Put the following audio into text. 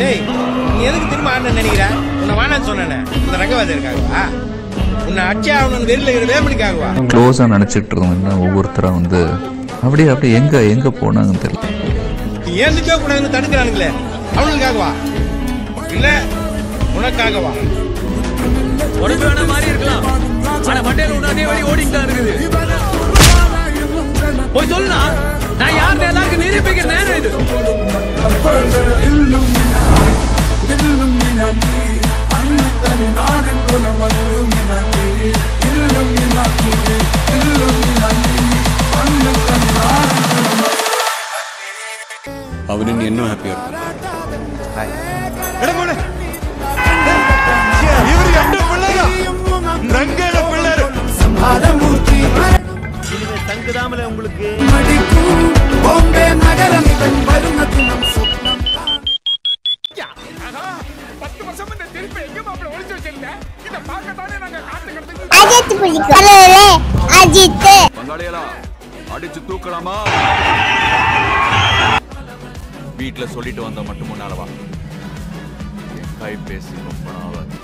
டேய் நீ எதுக்கு திரும்ப ஆடணும்னு நினைக்கிற? உன்னை வேணான்னு சொன்னேனே இந்த ரங்கவாதி இருக்காங்கவா? உன்னை அடிச்சு ஆகணும்னு வெறியில் இருக்கிற வேமனுக்காகவா? க்ளோஸா நினைச்சிட்டு இருந்தோம்னா ஒவ்வொருத்தரா வந்து அப்படியே எங்க போனாங்கன்னு தெரியல. நீ ஏன் நிக்க கூடாதுன்னு தடுக்கிறானுங்களே, அவனுக்காகவா இல்ல உனக்காகவா? உடம்பு வேணா மாறி இருக்கலாம், ஆனா மண்டையில ஒண்ணு அதே வழி ஓடிட்டு தான் இருக்குது. போய் சொல்லுனா நான் யாருன்னு எல்லாருக்கும் நிரூபிக்கிற நேரம் இது. அவன் இன்னும் ஹாப்பியா தங்குதாமல உங்களுக்கு அடிச்சு தூக்கலாமா? வீட்டுல சொல்லிட்டு வந்த மட்டும் முன்னாலவா கை பேசி ரொம்ப நாளாச்சு.